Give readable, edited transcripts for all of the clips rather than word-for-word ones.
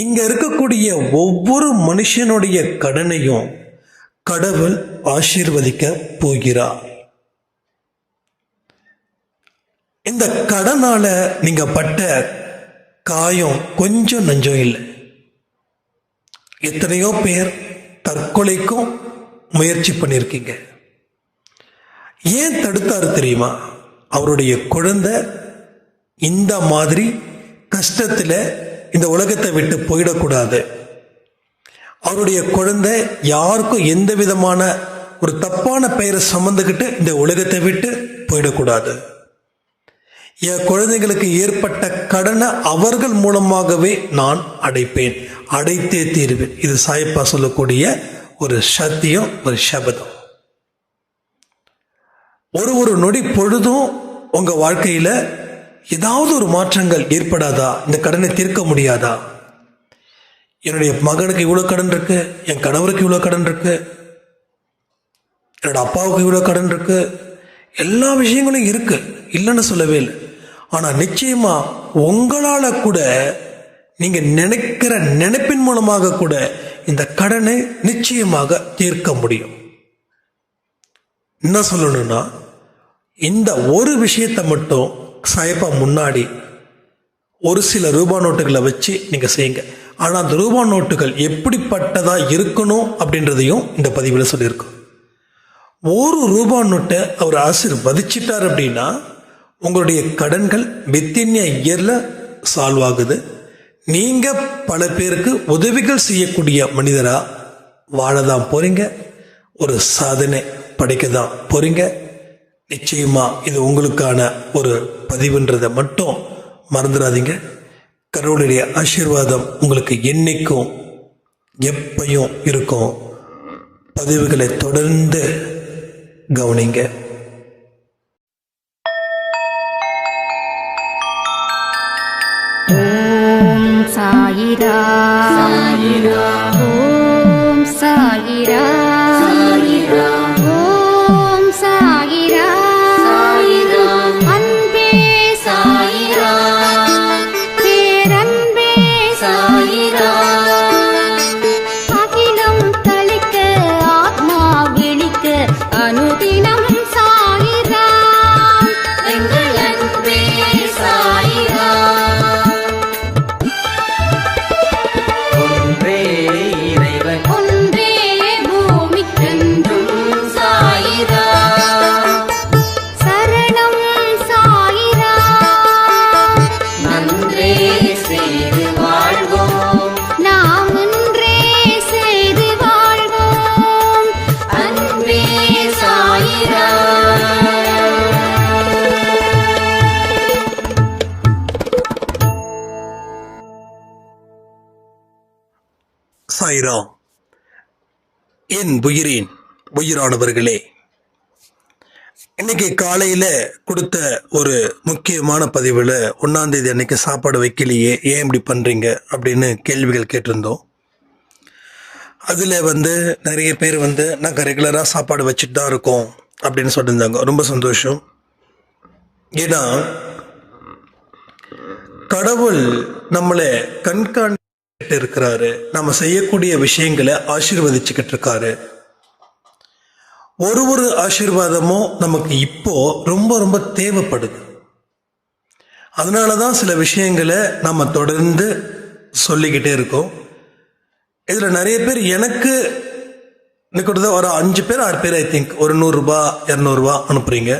இங்க இருக்கக்கூடிய ஒவ்வொரு மனுஷனுடைய கடனையும் கடவுள் ஆசீர்வதிக்க போகிறார். இந்த கடனால நீங்க பட்ட காயம் கொஞ்சம் நஞ்சம் இல்லை. எத்தனையோ பேர் தற்கொலைக்கும் முயற்சி பண்ணியிருக்கீங்க. ஏன் தடுத்தாரு தெரியுமா? அவருடைய குழந்தை இந்த மாதிரி கஷ்டத்துல இந்த உலகத்தை விட்டு போயிடக்கூடாது. அவருடைய குழந்தை யாருக்கும் எந்த விதமான ஒரு தப்பான பெயரை சுமந்துக்கிட்டு இந்த உலகத்தை விட்டு போயிடக்கூடாது. என் குழந்தைகளுக்கு ஏற்பட்ட கடனை அவர்கள் மூலமாகவே நான் அடைப்பேன், அடைத்தே தீருவேன். இது சாயப்பா சொல்லக்கூடிய ஒரு சத்தியம், ஒரு சபதம். ஒரு நொடி பொழுதும் உங்க வாழ்க்கையில ஏதாவது ஒரு மாற்றங்கள் ஏற்படாதா? இந்த கடனை தீர்க்க முடியாதா? என்னுடைய மகனுக்கு இவ்வளவு கடன் இருக்கு, என் கணவருக்கு இவ்வளவு கடன் இருக்கு, என்னோட அப்பாவுக்கு இவ்வளவு கடன் இருக்கு, எல்லா விஷயங்களும் இருக்கு, இல்லைன்னு சொல்லவே இல்லை. ஆனா நிச்சயமா உங்களால கூட நீங்க நினைக்கிற நினைப்பின் மூலமாக கூட இந்த கடனை நிச்சயமாக தீர்க்க முடியும். என்ன சொல்லணும்னா, இந்த ஒரு விஷயத்தை மட்டும் சாயப்பா முன்னாடி ஒரு சில ரூபா நோட்டுகளை வச்சு நீங்க செய்யுங்க. ஆனா அந்த ரூபா நோட்டுகள் எப்படிப்பட்டதா இருக்கணும் அப்படின்றதையும் இந்த பதிவில் சொல்லியிருக்கோம். ஒரு ரூபா நோட்டை அவர் ஆசீர்வதிச்சிட்டார் அப்படின்னா உங்களுடைய கடன்கள் வித்தின் இயர்ல சால்வ் ஆகுது. நீங்க பல பேருக்கு உதவிகள் செய்யக்கூடிய மனிதரா வாழதான் போறீங்க, ஒரு சாதனை படைக்க தான் போறீங்க. நிச்சயமா இது உங்களுக்கான ஒரு பதிவுன்றதை மட்டும் மறந்துடாதீங்க. கடவுளுடைய ஆசீர்வாதம் உங்களுக்கு என்னைக்கும் எப்பையும் இருக்கும். பதிவுகளை தொடர்ந்து கவனிங்க. ஓம் சாயிரா சாயிரா, ஓம் சாயிரா சாயிரா, ஓம் சாயிரா சாயிரா, அன்பே சாயிரா, பேரன்பே சாயிரா, அகிலம் தளிக்க ஆத்மா விழிக்க அனுதினம் சாயிரா, எங்கள் அன்பே சாயிரா. ஒன்றே பூமிக்கென்றும் சாயிரா, சரணம் சாயிரா, நன்றே செய்து வாழ்வோம், நாம் ஒன்றே செய்து வாழ்வோம், அன்பே சாயிரா. சாயிராம். என் உயிரின் உயிரானவர்களே, இன்னைக்கு காலையில கொடுத்த ஒரு முக்கியமான பதிவில் 1ஆம் தேதி அன்னைக்கு சாப்பாடு வைக்கலையே, ஏன் இப்படி பண்றீங்க அப்படின்னு கேள்விகள் கேட்டிருந்தோம். அதில் நிறைய பேர் நாங்கள் ரெகுலராக சாப்பாடு வச்சுட்டு தான் இருக்கோம் அப்படின்னு சொல்லியிருந்தாங்க. ரொம்ப சந்தோஷம். ஏன்னா கடவுள் நம்மளை கண்காணிட்டு இருக்கிறாரு, நம்ம செய்யக்கூடிய விஷயங்களை ஆசீர்வதிச்சுக்கிட்டு இருக்காரு. ஒரு ஆசீர்வாதமும் நமக்கு இப்போ ரொம்ப ரொம்ப தேவைப்படுது. அதனாலதான் சில விஷயங்களை நம்ம தொடர்ந்து சொல்லிக்கிட்டே இருக்கோம். இதுல நிறைய பேர் எனக்கு ஒரு 5 பேர் 6 பேர் ஐ திங்க் ஒரு 100 ரூபாய் 200 ரூபாய் அனுப்புறீங்க.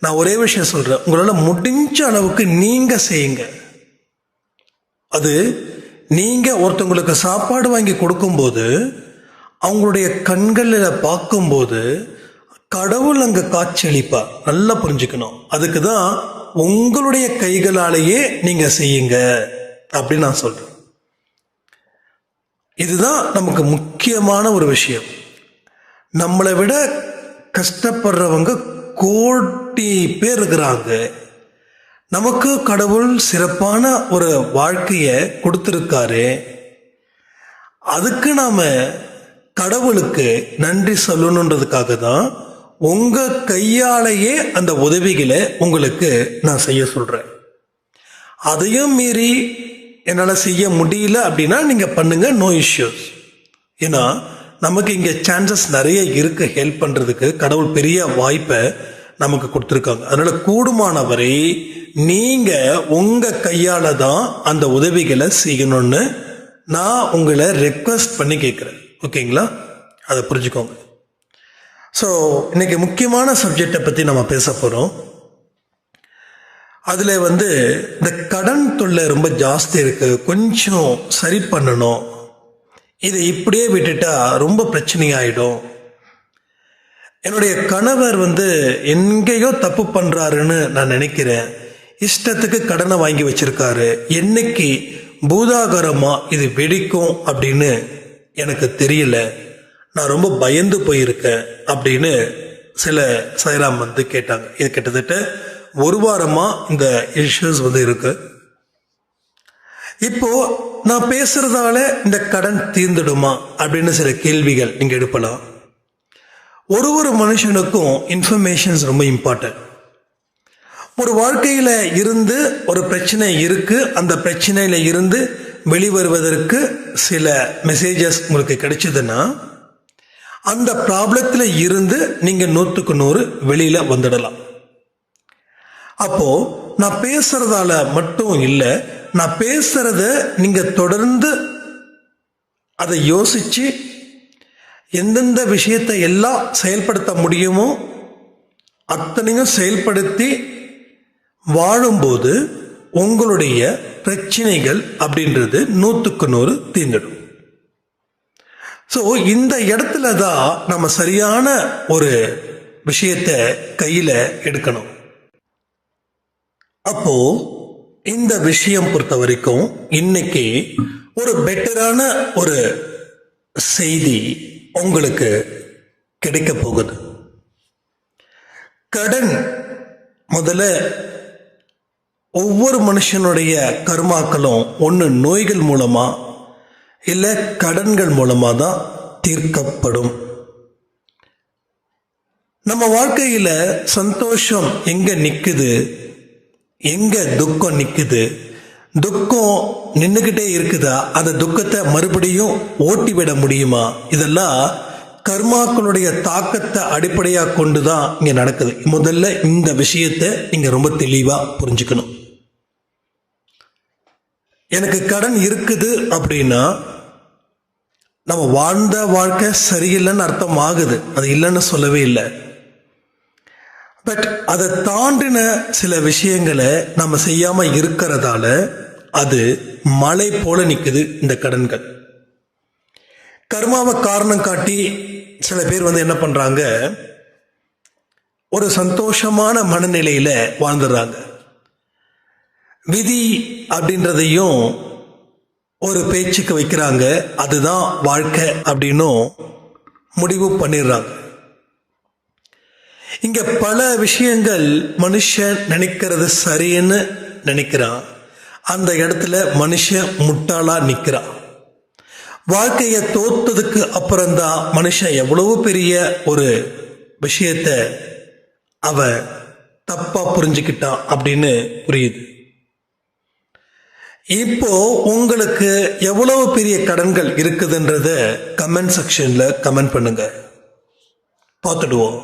நான் ஒரே விஷயம் சொல்றேன், உங்களால முடிஞ்ச அளவுக்கு நீங்க செய்யுங்க. அது நீங்க ஒருத்தவங்களுக்கு சாப்பாடு வாங்கி கொடுக்கும்போது அவங்களுடைய கண்களில் பார்க்கும்போது கடவுள் அங்க காட்சியளிப்பா. நல்லா புரிஞ்சுக்கணும். அதுக்கு தான் உங்களுடைய கைகளாலேயே நீங்க செய்யுங்க அப்படின்னு நான் சொல்றேன். இதுதான் நமக்கு முக்கியமான ஒரு விஷயம். நம்மளை விட கஷ்டப்படுறவங்க கோடி பேர் இருக்கிறாங்க. நமக்கு கடவுள் சிறப்பான ஒரு வாழ்க்கைய கொடுத்திருக்காரு. அதுக்கு நாம கடவுளுக்கு நன்றி சொல்லணுன்றதுக்காக தான் உங்க கையாலேயே அந்த உதவிகளை உங்களுக்கு நான் செய்ய சொல்றேன். அதையும் மீறி என்னால் செய்ய முடியல அப்படின்னா நீங்கள் பண்ணுங்க, நோ இஷ்யூஸ். ஏன்னா நமக்கு இங்கே சான்சஸ் நிறைய இருக்கு ஹெல்ப் பண்ணுறதுக்கு. கடவுள் பெரிய வாய்ப்பை நமக்கு கொடுத்துருக்காங்க. அதனால கூடுமானவரை நீங்கள் உங்கள் கையால் தான் அந்த உதவிகளை செய்யணும்னு நான் உங்களை ரெக்வஸ்ட் பண்ணி கேட்குறேன். ஓகேங்களா? அதை புரிஞ்சுக்கோங்க. ஸோ இன்னைக்கு முக்கியமான சப்ஜெக்டை பற்றி நம்ம பேச போகிறோம். அதில் இந்த கடன் தொல்லை ரொம்ப ஜாஸ்தி இருக்கு, கொஞ்சம் சரி பண்ணணும், இதை இப்படியே விட்டுட்டா ரொம்ப பிரச்சனையாயிடும். என்னுடைய கணவர் எங்கேயோ தப்பு பண்றாருன்னு நான் நினைக்கிறேன், இஷ்டத்துக்கு கடனை வாங்கி வச்சிருக்காரு, என்னைக்கு பூதாகரமா இது வெடிக்கும் அப்படின்னு எனக்கு தெரியல, நான் ரொம்ப பயந்து போயிருக்கேன் அப்படின்னு சில சாய்ராம் கேட்டாங்க. இது கிட்டத்தட்ட ஒரு வாரமா இந்த இஷ்யூஸ் இருக்கு. இப்போ நான் பேசுறதால இந்த கடன் தீர்ந்துடுமா அப்படின்னு சில கேள்விகள் நீங்க எழுப்பலாம். ஒரு மனுஷனுக்கும் இன்ஃபர்மேஷன்ஸ் ரொம்ப இம்பார்ட்டன்ட். ஒரு வாழ்க்கையில இருந்து ஒரு பிரச்சனை இருக்கு, அந்த பிரச்சனையில இருந்து வெளிவருவதற்கு சில மெசேஜஸ் உங்களுக்கு கிடைச்சதுன்னா அந்த ப்ராப்ளத்துல இருந்து நீங்க 100க்கு 100 வெளியில வந்துடலாம். அப்போ நான் பேசுறதால மட்டும் இல்லை, நான் பேசுறத நீங்க தொடர்ந்து அதை யோசிச்சு எந்தெந்த விஷயத்தை எல்லாம் செயல்படுத்த முடியுமோ அத்தனையும் செயல்படுத்தி வாழும்போது உங்களுடைய பிரச்சனைகள் அப்படின்றது 100க்கு 100 தீர்ந்துடும். ஸோ இந்த இடத்துல தான் நம்ம சரியான ஒரு விஷயத்தை கையில் எடுக்கணும். அப்போ இந்த விஷயம் பொறுத்த வரைக்கும் இன்னைக்கு ஒரு பெட்டரான ஒரு செய்தி உங்களுக்கு கிடைக்க போகுது. கடன் முதல்ல ஒவ்வொரு மனுஷனுடைய கர்மாக்களும் ஒன்று நோய்கள் மூலமா இல்லை கடன்கள் மூலமா தான் தீர்க்கப்படும். நம்ம வாழ்க்கையில சந்தோஷம் எங்க நிக்குது, எங்க துக்கம் நிக்குது, துக்கம் நின்றுகிட்டே இருக்குதா, அந்த துக்கத்தை மறுபடியும் ஓட்டி விட முடியுமா, இதெல்லாம் கர்மாக்களுடைய தாக்கத்தை அடிப்படையாக கொண்டுதான் இங்க நடக்குது. முதல்ல இந்த விஷயத்தை நீங்க ரொம்ப தெளிவா புரிஞ்சுக்கணும். எனக்கு கடன் இருக்குது அப்படின்னா நம்ம வாழ்ந்த வாழ்க்கை சரியில்லைன்னு அர்த்தம் ஆகுது, அது இல்லைன்னு சொல்லவே இல்லை. பட் அதை தாண்டின சில விஷயங்களை நம்ம செய்யாம இருக்கிறதால அது மலை போல நிக்குது இந்த கடன்கள். கர்மாவை காரணம் காட்டி சில பேர் என்ன பண்றாங்க, ஒரு சந்தோஷமான மனநிலையில வாழ்ந்துடுறாங்க. விதி அப்படின்றதையும் ஒரு பேச்சுக்கு வைக்கிறாங்க, அதுதான் வாழ்க்கை அப்படின்னும் முடிவு பண்ணிடுறாங்க. இங்க பல விஷயங்கள் மனுஷன் நினைக்கிறது சரின்னு நினைக்கிறான், அந்த இடத்துல மனுஷன் முட்டாளா நிக்கிறான். வாழ்க்கையை தோத்ததுக்கு அப்புறம்தான் மனுஷன் எவ்வளவு பெரிய ஒரு விஷயத்த அவன் தப்பா புரிஞ்சுக்கிட்டான் அப்படின்னு புரியுது. இப்போ உங்களுக்கு எவ்வளவு பெரிய கடன்கள் இருக்குதுன்றத கமெண்ட் செக்ஷன்ல கமெண்ட் பண்ணுங்க, பார்த்துடுவோம்.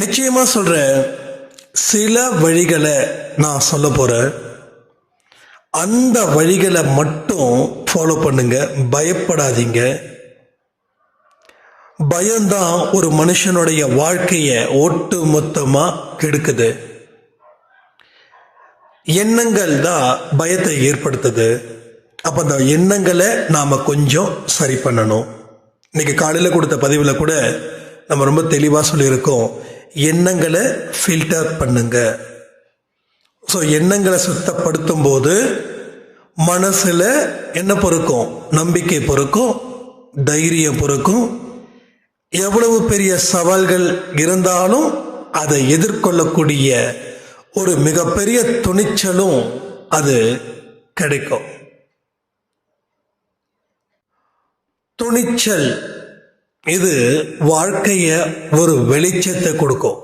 நிச்சயமா சொல்றேன், சில வழிகளை நான் சொல்ல போறேன், அந்த வழிகளை மட்டும் ஃபாலோ பண்ணுங்க, பயப்படாதீங்க. பயம்தான் ஒரு மனுஷனுடைய வாழ்க்கையை ஒட்டு மொத்தமா கெடுக்குது. எண்ணங்கள் தான் பயத்தை ஏற்படுத்துது. அப்ப அந்த எண்ணங்களை நாம கொஞ்சம் சரி பண்ணணும். இன்னைக்கு காலையில கொடுத்த பதிவுல கூட நம்ம ரொம்ப தெளிவா சொல்லியிருக்கோம், எண்ணங்களை ஃபில்டர் பண்ணுங்க. ஸோ எண்ணங்களை சுத்தப்படுத்தும் போது மனசுல என்ன பொறுக்கும், நம்பிக்கை பொறுக்கும், தைரியம் பொறுக்கும். எவ்வளவு பெரிய சவால்கள் இருந்தாலும் அதை எதிர்கொள்ளக்கூடிய ஒரு மிகப்பெரிய துணிச்சலும் அது கிடைக்கும். துணிச்சல் இது வாழ்க்கைய ஒரு வெளிச்சத்தை கொடுக்கும்.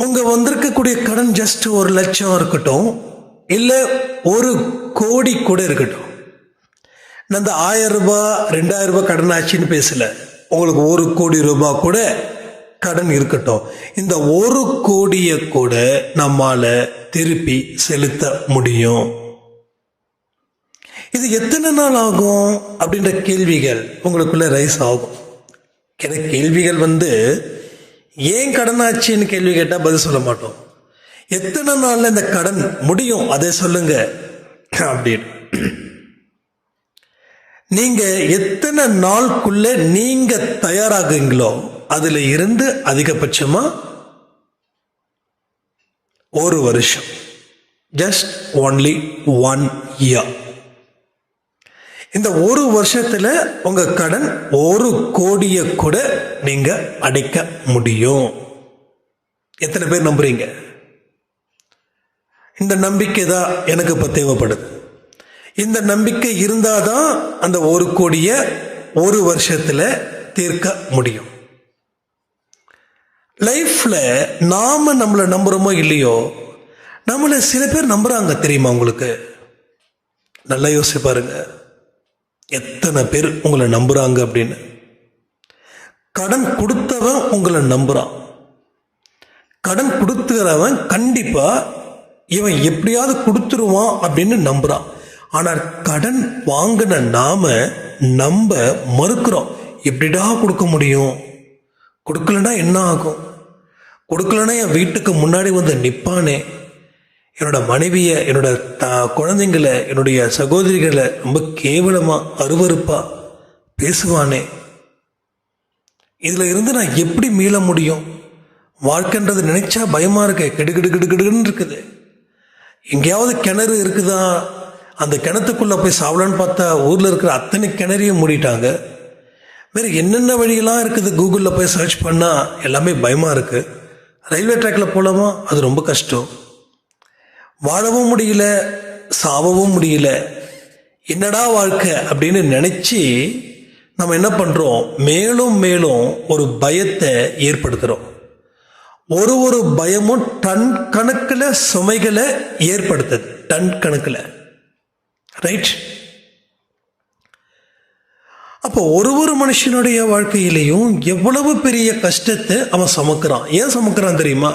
உங்க வந்திருக்கக்கூடிய கடன் ஜஸ்ட் 1 லட்சம் இருக்கட்டும், இல்லை 1,00,00,000 கூட இருக்கட்டும். நான் இந்த 1000 ரூபாய் 2000 ரூபாய் கடன் ஆச்சுன்னு பேசல. உங்களுக்கு 1,00,00,000 ரூபாய் கூட கடன் இருக்கட்டும். இந்த 1,00,00,000 கூட நம்மால திருப்பி செலுத்த முடியும். இது எத்தனை நாள் ஆகும் அப்படின்ற கேள்விகள் உங்களுக்குள்ள ரைஸ் ஆகும். எனக்கு கேள்விகள் ஏன் கடன் ஆச்சுன்னு கேள்வி கேட்டால் பதில் சொல்ல மாட்டோம். எத்தனை நாள்ல இந்த கடன் முடியும் அதை சொல்லுங்க அப்படின்னு. நீங்க எத்தனை நாளுக்குள்ள நீங்க தயாராகுங்களோ அதுல இருந்து அதிகபட்சமா 1 வருஷம், ஜஸ்ட் ஒன்லி 1 year. இந்த 1 வருஷத்துல உங்க கடன் 1,00,00,000 கூட நீங்க அடைக்க முடியும். எத்தனை பேர் நம்புறீங்க? இந்த நம்பிக்கை தான் எனக்கு இப்ப தேவைப்படுது. இந்த நம்பிக்கை இருந்தாதான் அந்த 1,00,00,000 1 வருஷத்துல தீர்க்க முடியும். லைஃப்ல நாம நம்மளை நம்புறோமோ இல்லையோ, நம்மள சில பேர் நம்புறாங்க தெரியுமா உங்களுக்கு? நல்லா யோசிச்சு பாருங்க, எத்தனை பேர் உங்களை நம்புறாங்க அப்படின்னு. கடன் கொடுத்தவன் உங்களை நம்புறான். கடன் கொடுத்துறவன் கண்டிப்பா இவன் எப்படியாவது கொடுத்துருவான் அப்படின்னு நம்புறான். ஆனால் கடன் வாங்கின நாம நம்ப மறுக்கிறோம். எப்படிடா கொடுக்க முடியும்? கொடுக்கலன்னா என்ன ஆகும்? கொடுக்கலன்னா என் வீட்டுக்கு முன்னாடி நிற்பானே, என்னோட மனைவியை, என்னோட குழந்தைங்களை, என்னுடைய சகோதரிகளை ரொம்ப கேவலமா அருவருப்பா பேசுவானே, இதுல இருந்து நான் எப்படி மீள முடியும்? வாழ்க்கைன்றது நினைச்சா பயமா இருக்கு, கிடுகிடுன்னு இருக்குது. எங்கேயாவது கிணறு இருக்குதா, அந்த கிணத்துக்குள்ள போய் சாவலான்னு பார்த்தா ஊர்ல இருக்கிற அத்தனை கிணறையும் மூடிட்டாங்க. வேற என்னென்ன வழியெல்லாம் இருக்குது, கூகுளில் போய் சர்ச் பண்ணா எல்லாமே பயமா இருக்கு. ரயில்வே ட்ராக்ல போலாமா? அது ரொம்ப கஷ்டம். வாழவும் முடியல, சாவவும் முடியல. என்னடா வாழ்க்கை அப்படின்னு நினைச்சு நம்ம என்ன பண்றோம்? மேலும் மேலும் ஒரு பயத்தை ஏற்படுத்துறோம். ஒரு பயமும் டன் கணக்கில் சுமைகளை ஏற்படுத்துது, டன் கணக்கில். ரைட்? அப்போ ஒரு மனுஷனுடைய வாழ்க்கையிலையும் எவ்வளவு பெரிய கஷ்டத்தை அவன் சுமக்கிறான். ஏன் சுமக்கிறான் தெரியுமா?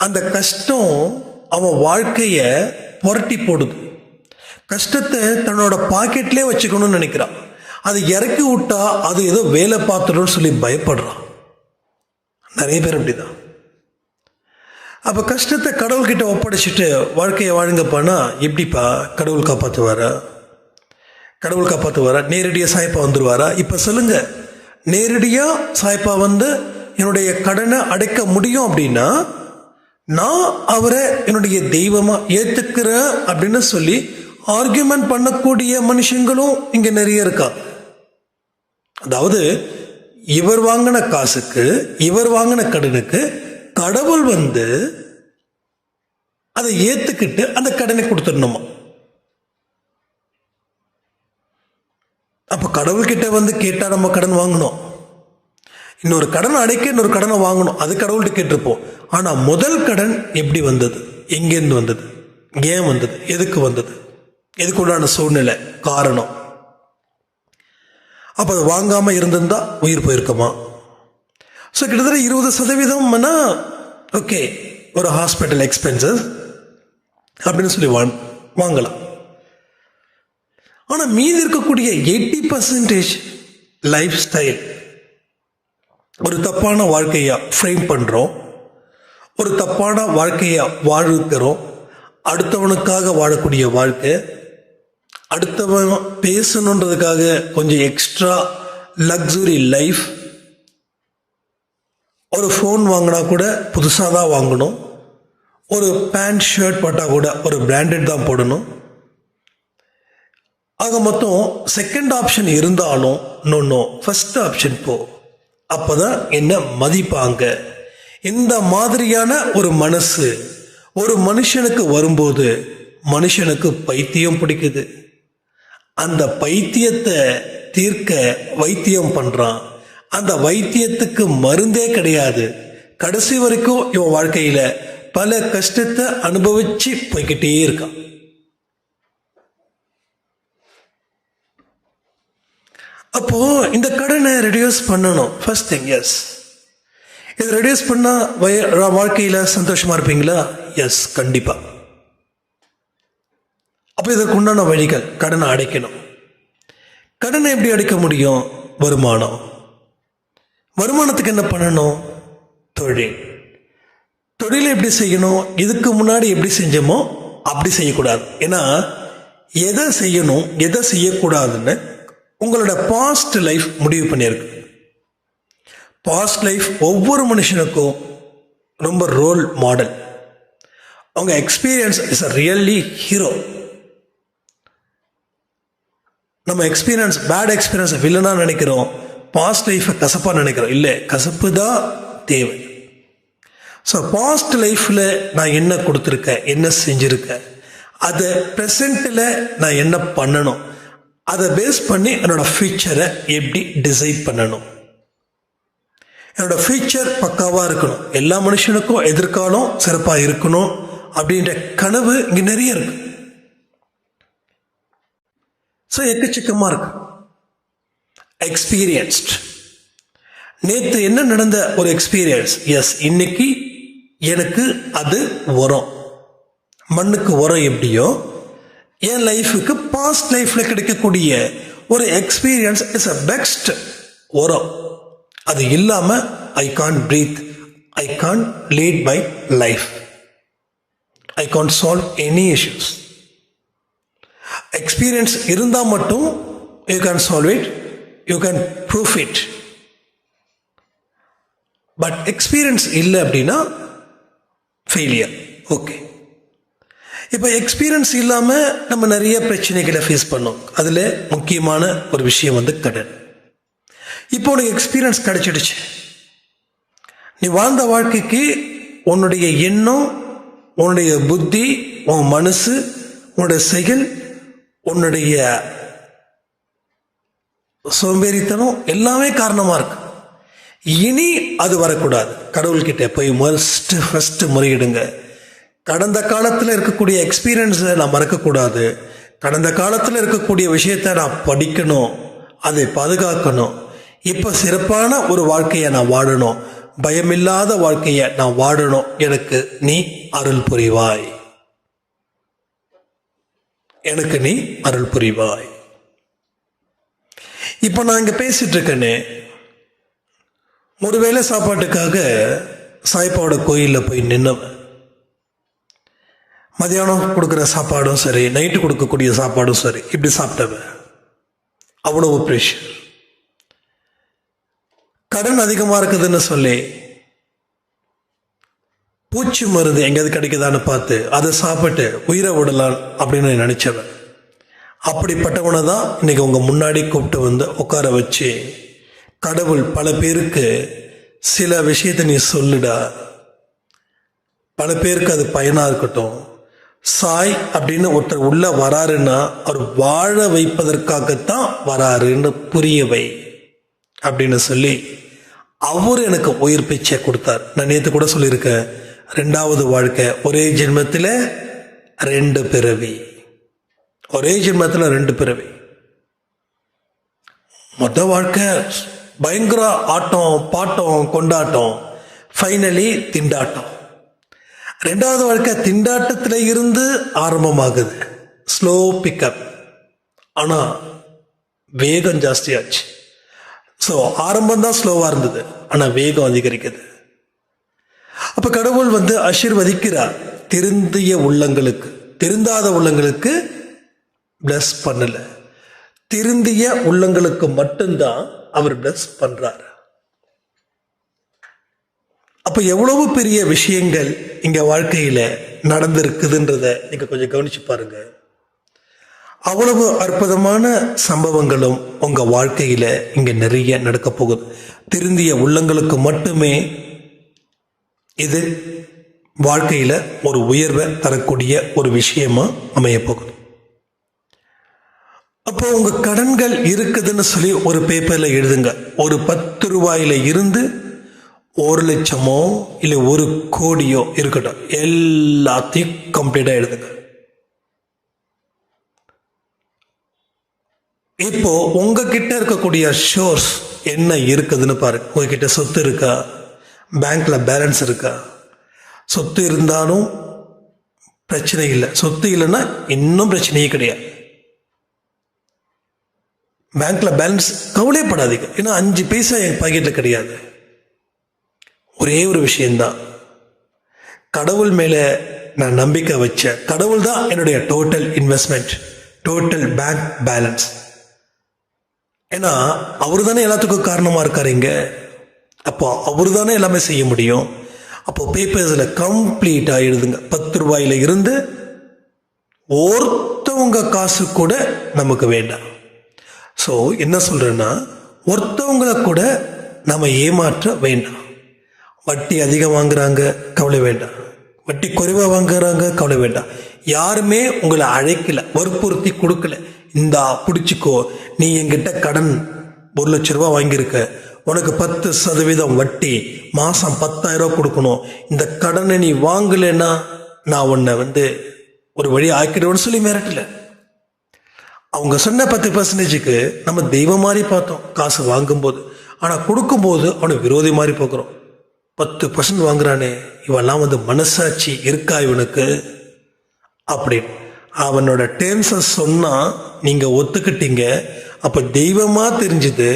அந்த கஷ்டம் அவன் வாழ்க்கைய புரட்டி போடுது. கஷ்டத்தை தன்னோட பாக்கெட்லேயே வச்சுக்கணும்னு நினைக்கிறான். அதை இறக்கி விட்டா அது ஏதோ வேலை பார்த்துடும் சொல்லி பயப்படுறான். நிறைய பேர் அப்படிதான். அப்ப கஷ்டத்தை கடவுள்கிட்ட ஒப்படைச்சிட்டு வாழ்க்கையை வாழுங்கப்பானா எப்படிப்பா கடவுள் காப்பாற்றுவாரா? கடவுள் காப்பாற்றுவாரா? நேரடியா சாய்ப்பா வந்துருவாரா? இப்ப சொல்லுங்க, நேரடியா சாய்ப்பா என்னுடைய கடனை அடைக்க முடியும் அப்படின்னா நான் அவரை என்னுடைய தெய்வமா ஏத்துக்கிறேன் அப்படின்னு சொல்லி ஆர்கியூமெண்ட் பண்ணக்கூடிய மனுஷங்களும் இங்க நிறைய இருக்கா. அதாவது இவர் வாங்கின காசுக்கு, இவர் வாங்கின கடனுக்கு கடவுள் அதை ஏத்துக்கிட்டு அந்த கடனை கொடுத்துடணுமா? அப்ப கடவுள்கிட்ட கேட்டா நம்ம கடன் வாங்கணும், இன்னொரு கடன் அடைக்க இன்னொரு கடனை வாங்கணும், அது கடவுள்கிட்ட கேட்டிருப்போம். ஆனா முதல் கடன் எப்படி வந்தது? எங்கேருந்து வந்தது? ஏன் வந்தது? எதுக்கு வந்தது? எதுக்கு உண்டான சூழ்நிலை, காரணம்? அப்ப அதை வாங்காம இருந்திருந்தா உயிர் போயிருக்குமா? ஸோ கிட்டத்தட்ட 20% ஓகே, ஒரு ஹாஸ்பிட்டல் எக்ஸ்பென்சஸ் அப்படின்னு சொல்லி வாங்கலாம். ஆனா மீதி இருக்கக்கூடிய 80% லைஃப் ஸ்டைல் ஒரு தப்பான வாழ்க்கையா ஃப்ரேம் பண்றோம், ஒரு தப்பான வாழ்க்கையா வாழ்கிறோம். அடுத்தவனுக்காக வாழக்கூடிய வாழ்க்கை, அடுத்தவன் பேசணுன்றதுக்காக கொஞ்சம் எக்ஸ்ட்ரா லக்ஸுரி லைஃப். ஒரு ஃபோன் வாங்கினா கூட புதுசாக தான் வாங்கணும், ஒரு பேண்ட் ஷர்ட் போட்டால் கூட ஒரு பிராண்டட் தான் போடணும். ஆக மொத்தம் செகண்ட் ஆப்ஷன் இருந்தாலும் நோ ஃபர்ஸ்ட் ஆப்ஷன் போ, அப்பதான் என்ன மதிப்பாங்க. இந்த மாதிரியான ஒரு மனசு ஒரு மனுஷனுக்கு வரும்போது மனுஷனுக்கு பைத்தியம் பிடிக்குது. அந்த பைத்தியத்தை தீர்க்க வைத்தியம் பண்றான். அந்த வைத்தியத்துக்கு மருந்தே கிடையாது. கடைசி வரைக்கும் இவன் வாழ்க்கையில பல கஷ்டத்தை அனுபவிச்சு போய்கிட்டே இருக்கான். அப்போ இந்த கடனை ரெடியூஸ் பண்ணணும். ஃபர்ஸ்ட் திங், எஸ், இது ரெடியூஸ் பண்ணா வாழ்க்கையில சந்தோஷமா இருப்பீங்களா? எஸ், கண்டிப்பா. அப்ப இதற்கு உண்டான வழிகள், கடனை அடைக்கணும். கடனை எப்படி அடைக்க முடியும்? வருமானம். வருமானத்துக்கு என்ன பண்ணணும்? தொழில். தொழிலை எப்படி செய்யணும்? இதுக்கு முன்னாடி எப்படி செஞ்சோமோ அப்படி செய்யக்கூடாது. ஏன்னா எதை செய்யணும் எதை செய்யக்கூடாதுன்னு உங்களோட பாஸ்ட் லைஃப் முடிவு பண்ணியிருக்கு. பாஸ்ட் லைஃப் ஒவ்வொரு மனுஷனுக்கும் ரொம்ப ரோல் மாடல். அவங்க experience is a really hero. நம்ம எக்ஸ்பீரியன்ஸ், பேட் எக்ஸ்பீரியன்ஸ் வில்லனா நினைக்கிறோம், பாஸ்ட் லைஃப்பை கசப்பா நினைக்கிறோம். இல்லை, கசப்பு தான் தேவை. ஸோ பாஸ்ட் லைஃப்பில் நான் என்ன கொடுத்துருக்கேன், என்ன செஞ்சுருக்கேன், அதை ப்ரெசண்ட்டில் நான் என்ன பண்ணணும், அதை பேஸ் பண்ணி என்னோட ஃபியூச்சரை எப்படி டிசைட் பண்ணணும். என்னோட ஃபியூச்சர் பக்காவாக இருக்கணும். எல்லா மனுஷனுக்கும் எதிர்காலம் சிறப்பாக இருக்கணும் அப்படின்ற கனவு இங்கே நிறைய இருக்கு. ஸோ எக்கச்சக்கமாக இருக்கு. எக்ஸ்பீரியன்ஸ்ட். நேற்று என்ன நடந்த ஒரு எக்ஸ்பீரியன்ஸ், எஸ், இன்னைக்கு எனக்கு அது உரம். மண்ணுக்கு உரம் எப்படியோ என் லைஃபுக்கு பாஸ்ட் லைஃப்ல கிடைக்கக்கூடிய ஒரு எக்ஸ்பீரியன்ஸ் இஸ் அ பெஸ்ட் உரம். அது இல்லாம I can't breathe, I can't lead my life, I can't solve any issues. Experience இருந்தால் மட்டும் you can solve it, you can proof it. But experience இல்லை அப்படின்னா ஃபெயிலியர். ஓகே, இப்போ எக்ஸ்பீரியன்ஸ் இல்லாமல் நம்ம நிறைய பிரச்சனைகளை ஃபேஸ் பண்ணோம். அதில் முக்கியமான ஒரு விஷயம் வந்து கடன். இப்போ உனக்கு எக்ஸ்பீரியன்ஸ் கிடைச்சிடுச்சு. நீ வாழ்ந்த வாழ்க்கைக்கு உன்னுடைய எண்ணம், உன்னுடைய புத்தி, உன் மனசு, உன்னுடைய செயல், உன்னுடைய சோம்பேறித்தனம் எல்லாமே காரணமாக இருக்கு. இனி அது வரக்கூடாது. கடவுள்கிட்ட போய் ஃபர்ஸ்ட் முறையிடுங்க. கடந்த காலத்தில் இருக்கக்கூடிய எக்ஸ்பீரியன்ஸை நான் மறக்கக்கூடாது. கடந்த காலத்தில் இருக்கக்கூடிய விஷயத்தை நான் படிக்கணும், அதை பாதுகாக்கணும். இப்போ சிறப்பான ஒரு வாழ்க்கையை நான் வாழணும், பயமில்லாத வாழ்க்கையை நான் வாழணும். எனக்கு நீ அருள் புரிவாய், எனக்கு நீ அருள் புரிவாய். இப்போ நான் இங்கே பேசிட்டு இருக்கேனே, ஒருவேளை சாப்பாட்டுக்காக சாய்பாவோட கோயிலில் போய் நின்னவன். மதியானம் கொடுக்குற சாப்பாடும் சரி, நைட்டு கொடுக்கக்கூடிய சாப்பாடும் சரி, இப்படி சாப்பிட்டவன். அவ்வளவு ப்ரெஷர். கடன் அதிகமாக இருக்குதுன்னு சொல்லி பூச்சி மருந்து எங்கேயாவது கிடைக்குதான்னு பார்த்து அதை சாப்பிட்டு உயிரை விடலாம் அப்படின்னு நினைச்சவன். அப்படிப்பட்டவனை தான் இன்னைக்கு உங்க முன்னாடி கூப்பிட்டு வந்து உட்கார வச்சு, கடவுள் பல பேருக்கு சில விஷயத்தை நீ சொல்லுடா, பல பேருக்கு அது பயனா இருக்கட்டும். சாய் அப்படின்னு ஒருத்தர் உள்ள வராருன்னா அவர் வாழ வைப்பதற்காகத்தான் வராருன்னு புரியவை அப்படின்னு சொல்லி அவர் எனக்கு உயிர் பிச்சை கொடுத்தார். நான் நேற்று கூட சொல்லியிருக்கேன், 2வது வாழ்க்கை ஒரே ஜென்மத்தில் 2 பிறவி. ஒரே ஜென்மத்தில் 2 பிறவி. மொத்த வாழ்க்கை பயங்கர ஆட்டம் பாட்டம் கொண்டாட்டம், ஃபைனலி திண்டாட்டம். 2வது வாழ்க்கை திண்டாட்டத்தில் இருந்து ஆரம்பமாகுது, ஸ்லோ பிக்கப். ஆனால் வேகம் ஜாஸ்தியாச்சு. ஸோ ஆரம்பம் தான் ஸ்லோவாக இருந்தது, ஆனால் வேகம் அதிகரிக்குது. அப்போ கடவுள் வந்து ஆசீர்வதிக்கிறார். திருந்திய உள்ளங்களுக்கு, திருந்தாத உள்ளங்களுக்கு பிளஸ் பண்ணல, திருந்திய உள்ளங்களுக்கு மட்டும்தான் அவர் பிளஸ் பண்றார். அப்ப எவ்வளவு பெரிய விஷயங்கள் இங்க வாழ்க்கையில நடந்திருக்குதுன்றத நீங்க கொஞ்சம் கவனிச்சு பாருங்க. அவ்வளவு அற்புதமான சம்பவங்களும் உங்க வாழ்க்கையில இங்க நிறைய நடக்க போகுது. திருந்திய உள்ளங்களுக்கு மட்டுமே இது வாழ்க்கையில ஒரு உயர்வை தரக்கூடிய ஒரு விஷயமா அமைய போகுது. அப்போ உங்க கடன்கள் இருக்குதுன்னு சொல்லி ஒரு பேப்பர்ல எழுதுங்க. ஒரு 10 ரூபாயில இருந்து 1,00,000 இல்லை 1,00,00,000 இருக்கட்டும், எல்லாத்தையும் கம்ப்ளீட்டா எழுதுங்க. இப்போ உங்ககிட்ட இருக்கக்கூடிய ஷோர்ஸ் என்ன இருக்குதுன்னு பாருங்க. உங்ககிட்ட சொத்து இருக்கா, பேங்க்ல பேலன்ஸ் இருக்கா? சொத்து இருந்தாலும் பிரச்சனை இல்லை, சொத்து இல்லைன்னா இன்னும் பிரச்சனையே கிடையாது. பேங்க்ல பேலன்ஸ் கவலைப்படாதீங்க, ஏன்னா 5 பைசா என் பாக்கெட்ல கிடையாது. ஒரே ஒரு விஷயம்தான், கடவுள் மேல நான் நம்பிக்கை வச்ச கடவுள் தான் என்னுடைய total investment, total bank balance. ஏன்னா அவரு தானே எல்லாத்துக்கும் காரணமா இருக்காருங்க. அப்போ அவரு தானே எல்லாமே செய்ய முடியும். அப்போ பேப்பர்ஸ்ல கம்ப்ளீட்டா எழுதுங்க. 10 ரூபாயில இருந்து ஒருத்தவங்க காசு கூட நமக்கு வேண்டாம். ஸோ என்ன சொல்றேன்னா, ஒருத்தவங்களை கூட நம்ம ஏமாற்ற வேண்டாம். வட்டி அதிகம் வாங்குறாங்க, கவலை வேண்டாம். வட்டி குறைவா வாங்குறாங்க, கவலை வேண்டாம். யாருமே உங்களை அழைக்கல, வற்புறுத்தி கொடுக்கல. இந்தா பிடிச்சிக்கோ, நீ என்கிட்ட கடன் 1,00,000 ரூபாய் வாங்கியிருக்க, உனக்கு 10% வட்டி, மாசம் 10,000 கொடுக்கணும். இந்த கடனை நீ வாங்கலைன்னா நான் உன்னை ஒரு வழி ஆக்கிடுவேன்னு சொல்லி மிரட்டல. அவங்க சொன்ன 10%க்கு நம்ம தெய்வம் மாதிரி பார்த்தோம் காசு வாங்கும்போது. ஆனா கொடுக்கும்போது அவனை விரோதி மாதிரி பார்க்குறோம். 10% வாங்குறானே, இவெல்லாம் மனசாட்சி இருக்கா இவனுக்கு அப்படின்னு அவனோட டேர்ம்ஸை சொன்னா நீங்க ஒத்துக்கிட்டீங்க. அப்ப தெய்வமா தெரிஞ்சுது.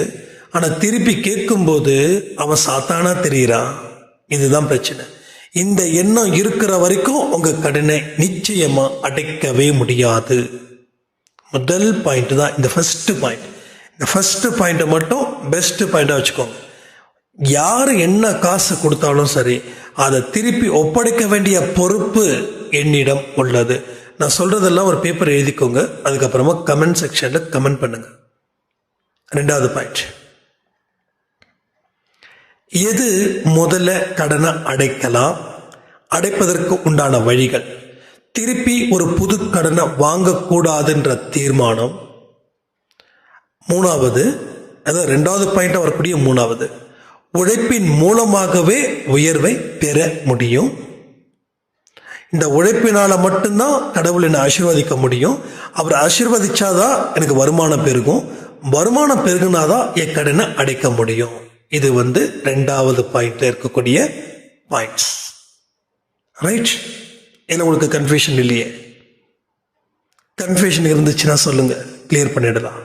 ஆனா திருப்பி கேட்கும்போது அவன் சாத்தானா தெரியுறான். இதுதான் பிரச்சனை. இந்த எண்ணம் இருக்கிற வரைக்கும் உங்க கடனை நிச்சயமா அடைக்கவே முடியாது. முதல் பாயிண்ட் தான் இந்த ஃபர்ஸ்ட் பாயிண்ட். இந்த ஃபர்ஸ்ட் பாயிண்ட்டை மட்டும் பெஸ்ட் பாயிண்டா வச்சுக்கோங்க. யாரு என்ன காசு கொடுத்தாலும் சரி, அதை திருப்பி ஒப்படைக்க வேண்டிய பொறுப்பு என்னிடம் உள்ளது. நான் சொல்றதெல்லாம் ஒரு பேப்பர் எழுதிக்கோங்க. அதுக்கப்புறமா கமெண்ட் செக்ஷன்ல கமெண்ட் பண்ணுங்க. 2வது பாயிண்ட், எது முதல்ல கடனை அடைக்கலாம், அடைப்பதற்கு உண்டான வழிகள், திருப்பி ஒரு புது கடனை வாங்கக்கூடாதுன்ற தீர்மானம். 3வது, அதாவது 2வது பாயிண்ட் வரக்கூடிய 3வது, உழைப்பின் மூலமாகவே உயர்வை பெற முடியும். இந்த உழைப்பினால மட்டும்தான் கடவுள் என்னை ஆசீர்வதிக்க முடியும். அவர் ஆசீர்வதிச்சாதான் எனக்கு வருமானம் பெருகும், வருமானம் பெருகுனாதான் என் கடனை அடைக்க முடியும். இது 2வது பாயிண்ட்ல இருக்கக்கூடிய பாயிண்ட்ஸ். ரைட்? என்ன உங்களுக்கு கன்ஃபியூஷன் இல்லையே? கன்ஃபியூஷன் இருந்துச்சுன்னா சொல்லுங்க, கிளியர் பண்ணிடலாம்.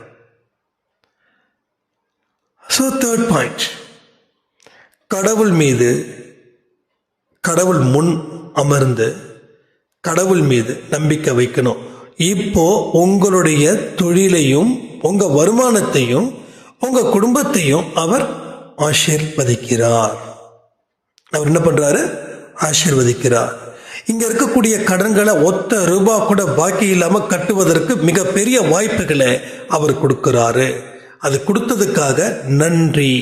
ஸோ 3rd பாயிண்ட், கடவுள் மீது, கடவுள் முன் அமர்ந்து கடவுள் மீது நம்பிக்கை வைக்கணும். இப்போ உங்களுடைய தொழிலையும் உங்க வருமானத்தையும் உங்க குடும்பத்தையும் அவர் ஆசீர்வதிக்கிறார். அவர் என்ன பண்றாரு? ஆசீர்வதிக்கிறார். இங்க இருக்கக்கூடிய கடன்களை ஒத்த ரூபாய் கூட பாக்கி இல்லாம கட்டுவதற்கு மிகப்பெரிய வாய்ப்புகளை அவர் கொடுக்கிறாரு. அது கொடுத்ததுக்காக நன்றி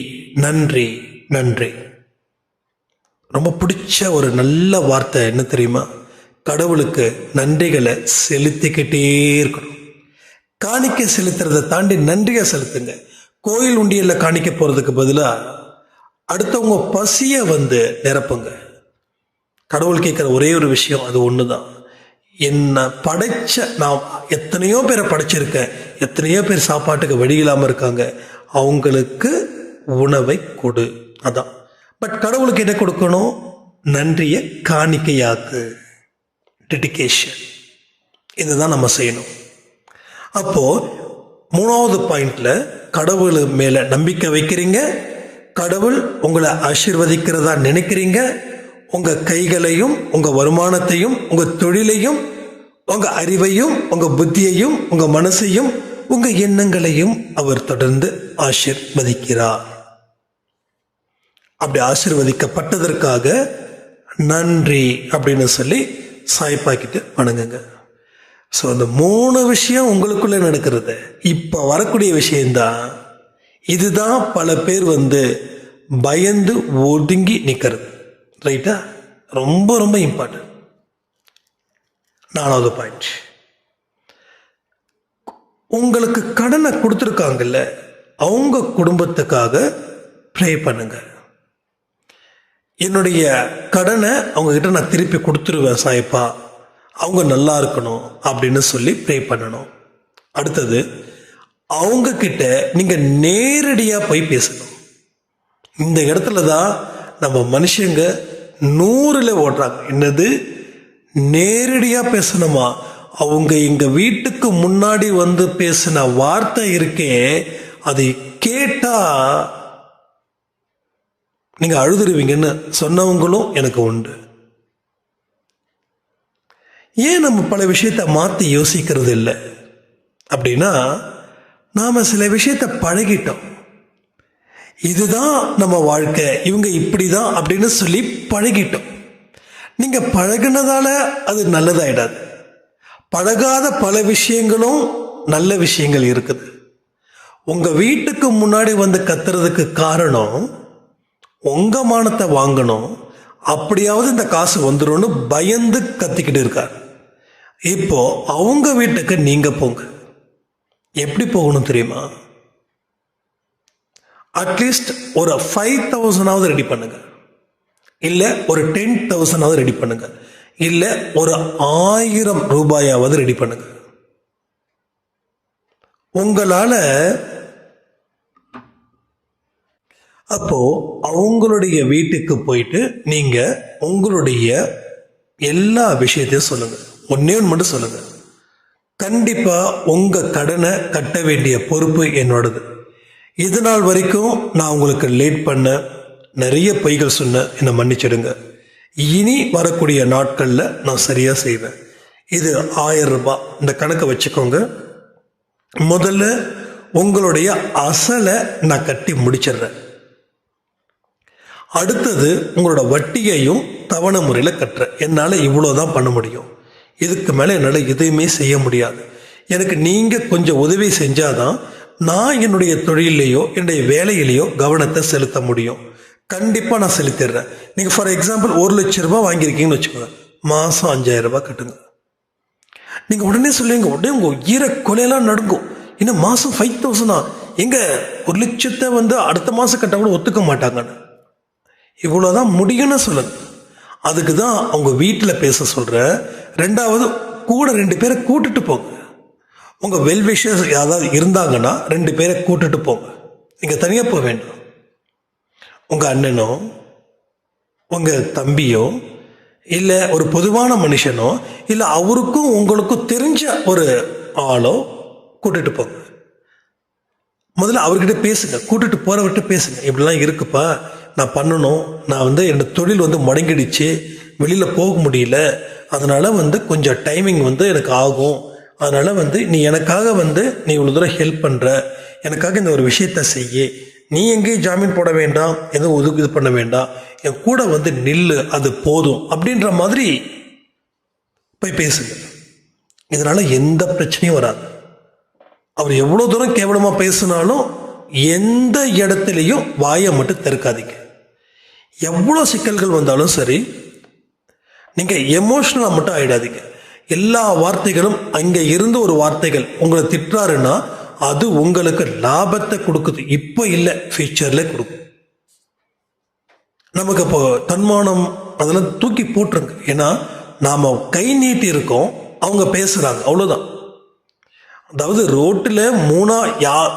நன்றி நன்றி. ரொம்ப பிடிச்ச ஒரு நல்ல வார்த்தை என்ன தெரியுமா? கடவுளுக்கு நன்றிகளை செலுத்திக்கிட்டே இருக்கணும். காணிக்கை செலுத்துறதை தாண்டி நன்றியை செலுத்துங்க. கோயில் உண்டியல்ல காணிக்க போறதுக்கு பதிலா அடுத்தவங்க பசிய நிரப்புங்க. கடவுள் கேட்கிற ஒரே ஒரு விஷயம் அது ஒண்ணுதான். என்ன படைச்ச, நான் எத்தனையோ பேரை படைச்சிருக்கேன், எத்தனையோ பேர் சாப்பாட்டுக்கு வழி இல்லாம இருக்காங்க, அவங்களுக்கு உணவை கொடு. அதான். பட் கடவுளுக்கு என்ன கொடுக்கணும்? நன்றியை காணிக்கையாக்கு, டெடிகேஷன். இதுதான் நம்ம செய்யணும். அப்போ 3வது பாயிண்ட்ல கடவுள் மேல நம்பிக்கை வைக்கிறீங்க, கடவுள் உங்களை ஆசீர்வதிக்கிறதா நினைக்கிறீங்க. உங்க கைகளையும் உங்க வருமானத்தையும் உங்க தொழிலையும் உங்க அறிவையும் உங்க புத்தியையும் உங்க மனசையும் உங்க எண்ணங்களையும் அவர் தொடர்ந்து ஆசீர்வதிக்கிறார். அப்படி ஆசீர்வதிக்கப்பட்டதற்காக நன்றி அப்படின்னு சொல்லி சாய்ப்பாக்கிட்டு வணங்குங்க. ஸோ இந்த 3 விஷயம் உங்களுக்குள்ள நடக்கிறது. இப்ப வரக்கூடிய விஷயம்தான். இதுதான் பல பேர் பயந்து ஒதுங்கி நிக்கிறது. ரைட்டா? ரொம்ப ரொம்ப இம்பார்ட்டன்ட். 4வது பாயிண்ட், உங்களுக்கு கடனை கொடுத்துருக்காங்கல்ல, அவங்க குடும்பத்துக்காக ப்ரே பண்ணுங்க. என்னுடைய கடனை அவங்க கிட்ட நான் திருப்பி கொடுத்துருவேன் சாயப்பா, அவங்க நல்லா இருக்கணும் அப்படின்னு சொல்லி ப்ரே பண்ணணும். அடுத்தது, அவங்க கிட்ட நீங்க நேரடியா போய் பேசணும். இந்த இடத்துல தான் நம்ம மனுஷங்க 100ல் ஓடுறாங்க. என்னது, நேரடியா பேசணுமா? அவங்க எங்க வீட்டுக்கு முன்னாடி வந்து பேசின வார்த்தை இருக்கே, அதை கேட்டா நீங்க அழுதுருவீங்கன்னு சொன்னவங்களும் எனக்கு உண்டு. ஏன் நம்ம பல விஷயத்தை மாற்றி யோசிக்கிறது இல்லை அப்படின்னா, நாம சில விஷயத்தை பழகிட்டோம். இதுதான் நம்ம வாழ்க்கை, இவங்க இப்படிதான் அப்படின்னு சொல்லி பழகிட்டோம். நீங்க பழகினதால அது நல்லதாயிடாது. பழகாத பல விஷயங்களும் நல்ல விஷயங்கள் இருக்குது. உங்க வீட்டுக்கு முன்னாடி வந்து கத்துறதுக்கு காரணம், உங்க மானத்தை வாங்கணும், அப்படியாவது இந்த காசு வந்துடும்னு பயந்து கத்திக்கிட்டு இருக்கார். இப்போ அவங்க வீட்டுக்கு நீங்க போங்க. எப்படி போகணும் தெரியுமா? அட்லீஸ்ட் ஒரு 5,000 ரெடி பண்ணுங்க, இல்ல ஒரு 10,000 ரெடி பண்ணுங்க, இல்ல ஒரு 1000 ரூபாயாவது ரெடி பண்ணுங்க. உங்களால அப்போ அவங்களுடைய வீட்டுக்கு போயிட்டு நீங்க உங்களுடைய எல்லா விஷயத்தையும் சொல்லுங்க. ஒன்னே ஒன்று மட்டும் சொல்லுங்க, கண்டிப்பா உங்க கடனை கட்ட வேண்டிய பொறுப்பு என்னோடது. இது நாள் வரைக்கும் நான் உங்களுக்கு லேட் பண்ண, நிறைய பொய்கள் சொன்ன, என்னை மன்னிச்சிடுங்க. இனி வரக்கூடிய நாட்கள்ல நான் சரியா செய்வேன். இது 1000 ரூபாய், இந்த கணக்கை வச்சுக்கோங்க. முதல்ல உங்களுடைய அசலை நான் கட்டி முடிச்சிடுறேன். அடுத்தது உங்களோட வட்டியையும் தவணை முறையில் கட்டுறேன். என்னால் இவ்வளோதான் பண்ண முடியும். இதுக்கு மேலே என்னால் எதையுமே செய்ய முடியாது. எனக்கு நீங்கள் கொஞ்சம் உதவி செஞ்சாதான் நான் என்னுடைய தொழிலையோ என்னுடைய வேலையிலையோ கவனத்தை செலுத்த முடியும். கண்டிப்பாக நான் செலுத்திடுறேன். நீங்கள் ஃபார் எக்ஸாம்பிள் 1,00,000 ரூபாய் வாங்கியிருக்கீங்கன்னு வச்சுக்கோங்க, மாதம் 5,000 ரூபாய் கட்டுங்க. நீங்கள் உடனே சொல்லுவீங்க, உடனே உங்கள் ஈர கொலையெல்லாம் நடுங்கும். இன்னும் மாதம் 5,000 எங்க 1,00,000 வந்து அடுத்த மாதம் கட்ட கூட ஒத்துக்க மாட்டாங்கன்னு. இவ்வளோதான் முடியும்னு சொல்லுங்க. அதுக்கு தான் அவங்க வீட்டில் பேச சொல்கிறேன். ரெண்டாவது, கூட 2 பேரை கூட்டுட்டு போங்க. உங்கள் வெல்விஷர்ஸ் யாராவது இருந்தாங்கன்னா 2 பேரை கூட்டுட்டு போங்க. நீங்கள் தனியாக போக வேண்டாம். உங்கள் அண்ணனோ உங்கள் தம்பியோ இல்லை ஒரு பொதுவான மனுஷனோ இல்லை அவருக்கும் உங்களுக்கும் தெரிஞ்ச ஒரு ஆளோ கூட்டுட்டு போங்க. முதல்ல அவர்கிட்ட பேசுங்க. கூட்டுட்டு போகிறவர்கிட்ட பேசுங்க. இப்படிலாம் இருக்குப்பா, நான் பண்ணணும், நான் வந்து என்னோட தொழில் வந்து முடங்கிடுச்சு, வெளியில் போக முடியல, அதனால் வந்து கொஞ்சம் டைமிங் வந்து எனக்கு ஆகும், அதனால் வந்து நீ எனக்காக வந்து நீ இவ்வளோ தூரம் ஹெல்ப் பண்ணுற, எனக்காக இந்த ஒரு விஷயத்த செய்ய, நீ எங்கேயும் ஜாமீன் போட வேண்டாம், எதுவும் இது பண்ண வேண்டாம், என் கூட வந்து நில்லு, அது போதும் அப்படின்ற மாதிரி போய் பேசுங்க. இதனால் எந்த பிரச்சனையும் வராது. அவர் எவ்வளோ தூரம் கேவலமாக பேசினாலும் எந்த இடத்துலையும் வாயை மட்டும் திறக்காதீங்க. எவ்வளோ சிக்கல்கள் வந்தாலும் சரி, நீங்கள் எமோஷனலாக மட்டும் ஆகிடாதீங்க. எல்லா வார்த்தைகளும் அங்கே இருந்து ஒரு வார்த்தைகள் உங்களை திட்டுறாருன்னா அது உங்களுக்கு லாபத்தை கொடுக்குது. இப்போ இல்லை, ஃபியூச்சரில் கொடுக்கும். நமக்கு இப்போ தன்மானம் அதெல்லாம் தூக்கி போட்டுருங்க. ஏன்னா நாம் கை நீட்டி இருக்கோம், அவங்க பேசுகிறாங்க, அவ்வளோதான். அதாவது ரோட்டில்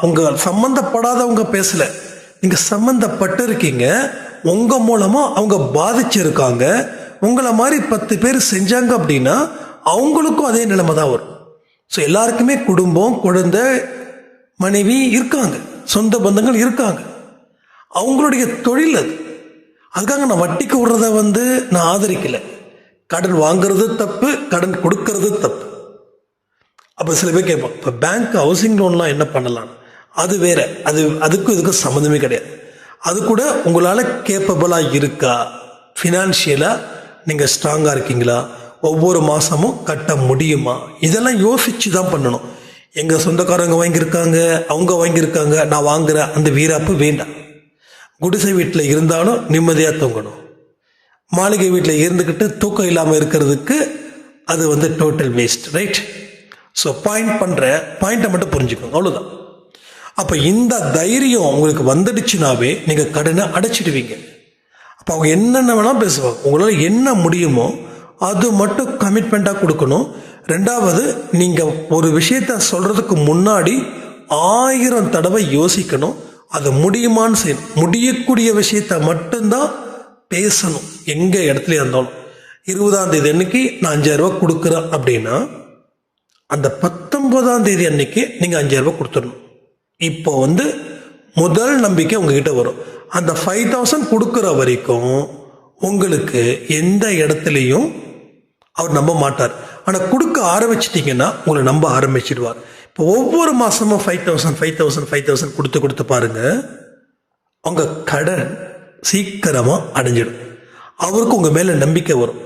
உங்க சம்பந்தப்படாதவங்க பேசல, நீங்க சம்பந்தப்பட்டு இருக்கீங்க. உங்க மூலமா அவங்க பாதிச்சிருக்காங்க. உங்களை மாதிரி 10 பேர் செஞ்சாங்க அப்படின்னா அவங்களுக்கும் அதே நிலைமை தான் வரும். ஸோ எல்லாருக்குமே குடும்பம், குழந்தை, மனைவி இருக்காங்க, சொந்த பந்தங்கள் இருக்காங்க. அவங்களுடைய தொழில் அது. அதுக்காக நான் வட்டிக்கு விடுறத வந்து நான் ஆதரிக்கல. கடன் வாங்குறது தப்பு, கடன் கொடுக்கறது தப்பு. அப்போ சில பேர் கேட்பான், இப்போ பேங்க் ஹவுசிங் லோன்லாம் என்ன பண்ணலாம்? அது வேற, அதுக்கும் இதுக்கும் சம்மந்தமே கிடையாது. அது கூட உங்களால் கேப்பபிளாக இருக்கா, ஃபினான்ஷியலாக நீங்கள் ஸ்ட்ராங்காக இருக்கீங்களா, ஒவ்வொரு மாதமும் கட்ட முடியுமா, இதெல்லாம் யோசித்து தான் பண்ணணும். எங்கள் சொந்தக்காரங்க வாங்கியிருக்காங்க, அவங்க வாங்கியிருக்காங்க, நான் வாங்குற அந்த வீராப்பு வேண்டாம். குடிசை வீட்டில் இருந்தாலும் நிம்மதியாக தூங்கணும். மாளிகை வீட்டில் இருந்துக்கிட்டு தூக்கம் இல்லாமல் இருக்கிறதுக்கு அது வந்து டோட்டல் வேஸ்ட், ரைட்? ஸோ பாயிண்ட்டை மட்டும் புரிஞ்சுக்கோங்க, அவ்வளோதான். அப்போ இந்த தைரியம் உங்களுக்கு வந்துடுச்சுனாவே நீங்கள் கடனை அடைச்சிடுவீங்க. அப்போ அவங்க என்னென்ன வேணால் பேசுவாங்க. உங்களால் என்ன முடியுமோ அது மட்டும் கமிட்மெண்ட்டாக கொடுக்கணும். ரெண்டாவது, நீங்கள் ஒரு விஷயத்த சொல்கிறதுக்கு முன்னாடி 1000 தடவை யோசிக்கணும். அது முடியுமான்னு செய்யணும். முடியக்கூடிய விஷயத்த மட்டும்தான் பேசணும். எங்கே இடத்துல இருந்தாலும் 20ஆம் தேதி அன்னைக்கு நான் 5000 ரூபா கொடுக்குறேன் அப்படின்னா அந்த 19ஆம் தேதி அன்னைக்கு நீங்கள் 5000 ரூபா கொடுத்துடணும். இப்போ முதல் நம்பிக்கை உங்ககிட்ட வரும். அந்த 5000 கொடுக்குற வரைக்கும் உங்களுக்கு எந்த இடத்துலையும் அவர் நம்ப மாட்டார். ஆனால் கொடுக்க ஆரம்பிச்சிட்டிங்கன்னா உங்களை நம்ப ஆரம்பிச்சிடுவார். இப்போ ஒவ்வொரு மாதமும் 5000 கொடுத்து பாருங்க, உங்கள் கடன் சீக்கிரமாக அடைஞ்சிடும். அவருக்கு உங்கள் மேலே நம்பிக்கை வரும்.